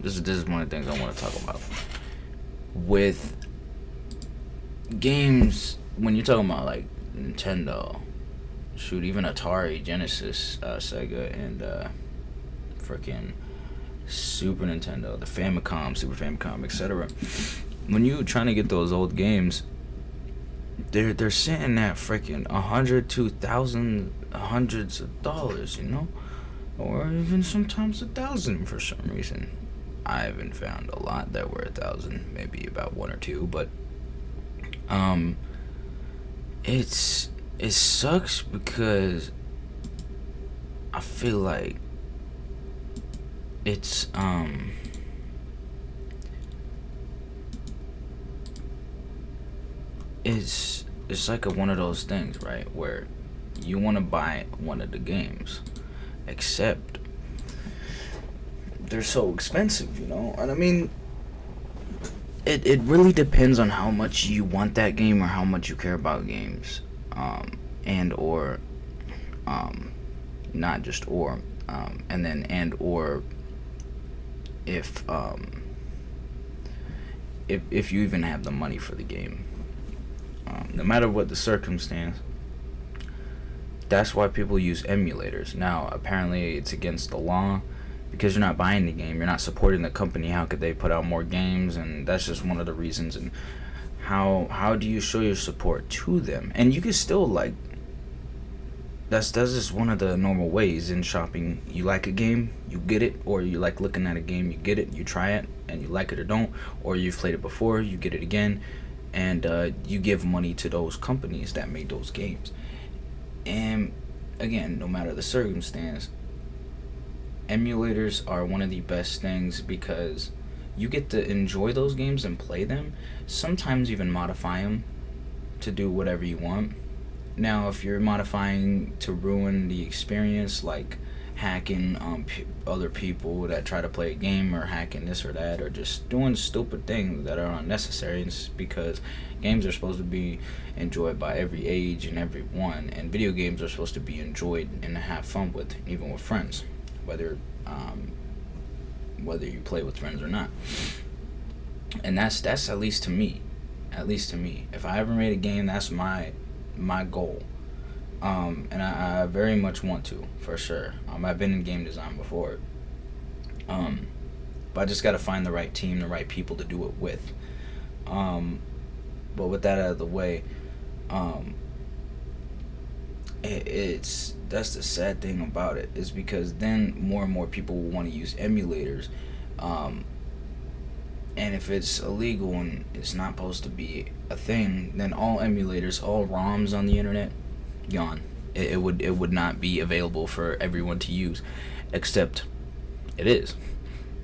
This is one of the things I want to talk about with games. When you're talking about like Nintendo, shoot, even Atari, Genesis, Sega, and freaking Super Nintendo, the Famicom, Super Famicom, etc. When you trying to get those old games, they're sitting at freaking 100, 2,000, hundreds of dollars, or even sometimes 1,000 for some reason. I haven't found a lot that were 1,000, maybe about one or two, but it sucks because I feel like it's like one of those things, right, where you want to buy one of the games, except they're so expensive, and I mean, it really depends on how much you want that game or how much you care about games, and or not just or and then and or if you even have the money for the game. No matter what the circumstance, that's why people use emulators. Now, apparently it's against the law because you're not buying the game, you're not supporting the company. How could they put out more games? And that's just one of the reasons. And how do you show your support to them? And you can still, like, that's just one of the normal ways in shopping. You like a game, you get it, or you like looking at a game, you get it, you try it, and you like it or don't, or you've played it before, you get it again, and you give money to those companies that made those games. And again, no matter the circumstance, emulators are one of the best things because you get to enjoy those games and play them, sometimes even modify them to do whatever you want. Now, if you're modifying to ruin the experience, like hacking other people that try to play a game, or hacking this or that, or just doing stupid things that are unnecessary, it's because games are supposed to be enjoyed by every age and everyone, and video games are supposed to be enjoyed and have fun with, even with friends, whether you play with friends or not. And that's at least to me. If I ever made a game, that's my goal. And I very much want to, for sure. I've been in game design before. But I just got to find the right team, the right people to do it with. But with that out of the way, that's the sad thing about it, is because then more and more people will want to use emulators. And if it's illegal and it's not supposed to be a thing, then all emulators, all ROMs on the internet, gone. It would not be available for everyone to use, except it is.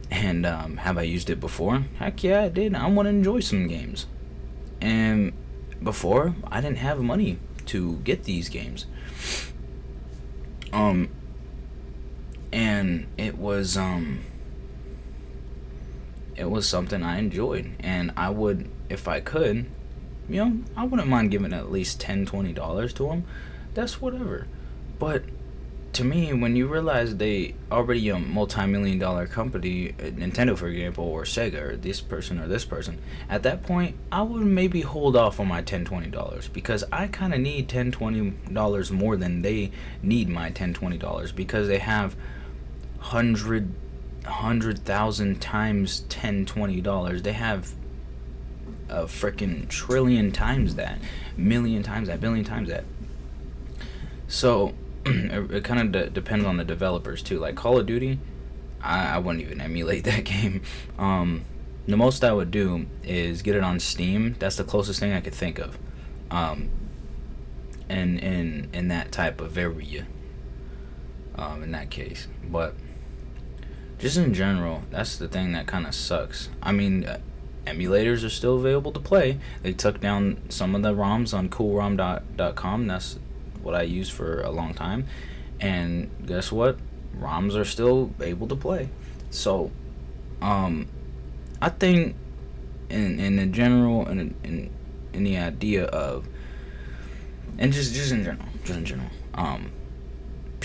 And have I used it before? Heck yeah, I did. I want to enjoy some games. And before, I didn't have money to get these games. And it was something I enjoyed, and I would, if I could, I wouldn't mind giving at least $10, $20 to them. That's whatever. But to me, when you realize they already a multi-million-dollar company, Nintendo for example, or Sega, or this person, at that point I would maybe hold off on my $10, $20, because I kind of need $10, $20 more than they need my $10, $20, because they have 100,000 times $10, $20. They have a freaking trillion times that, million times that, billion times that. So it kind of depends on the developers too. Like Call of Duty, I wouldn't even emulate that game. The most I would do is get it on Steam. That's the closest thing I could think of. In that type of area. In that case, but just in general, that's the thing that kind of sucks. I mean, emulators are still available to play. They took down some of the ROMs on coolrom.com. That's what I used for a long time. And guess what? ROMs are still able to play. So, I think in the general, in the idea of, and just in general,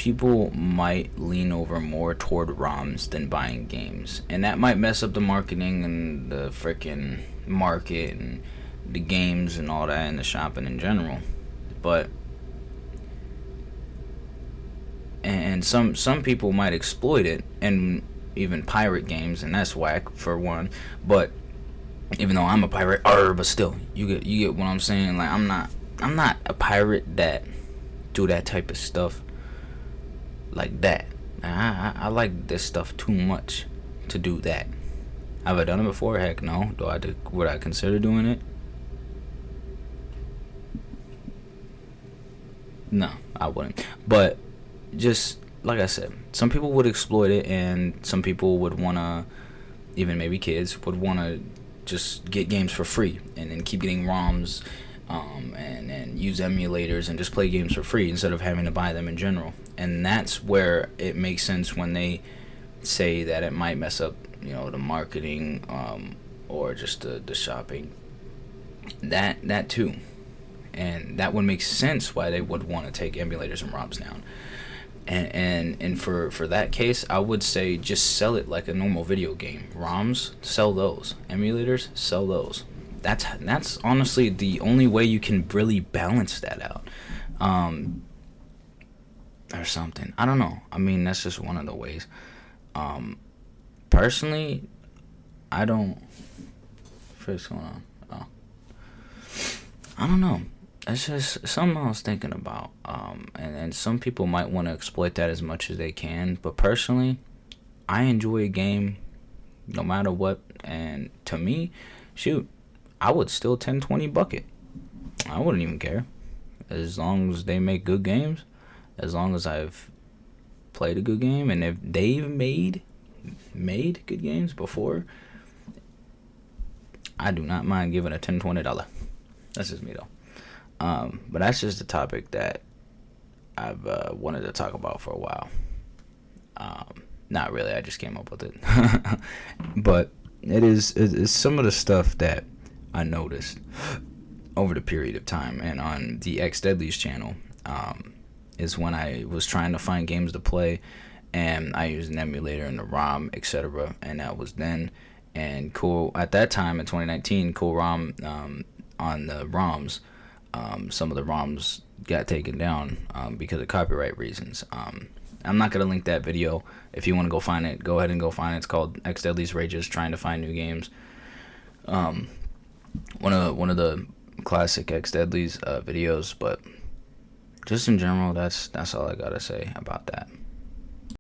people might lean over more toward ROMs than buying games, and that might mess up the marketing and the freaking market and the games and all that and the shopping in general. But and some people might exploit it and even pirate games, and that's whack for one. But even though I'm a pirate, but still, you get what I'm saying. Like, I'm not a pirate that do that type of stuff like that. I like this stuff too much to do that. Have I done it before? Heck no. Would I consider doing it? No, I wouldn't. But just like I said, some people would exploit it, and some people would wanna, even maybe kids would wanna just get games for free and then keep getting ROMs, and use emulators and just play games for free instead of having to buy them in general. And that's where it makes sense when they say that it might mess up, the marketing, or just the shopping. That too, and that would make sense why they would want to take emulators and ROMs down. And for that case, I would say just sell it like a normal video game. ROMs, sell those. Emulators, sell those. That's honestly the only way you can really balance that out, or something. I don't know. I mean, that's just one of the ways. Personally, I don't. What's going on? Oh, I don't know. It's just something I was thinking about. And some people might want to exploit that as much as they can. But personally, I enjoy a game no matter what. And to me, shoot, I would still 10-20 bucket. I wouldn't even care. As long as they make good games. As long as I've played a good game. And if they've made good games before, I do not mind giving a $10-20. That's just me though. But that's just a topic that I've wanted to talk about for a while. Not really, I just came up with it. But it's some of the stuff that I noticed over the period of time. And on the X Deadly's channel, is when I was trying to find games to play, and I used an emulator and a ROM, etc. And that was then. And cool, at that time in 2019, Cool ROM, on the ROMs, some of the ROMs got taken down because of copyright reasons. I'm not gonna link that video. If you want to go find it, go ahead and go find it. It's called X Deadly's Rages Trying to Find New Games. One of the classic X Deadly's videos, but just in general, that's all I gotta say about that.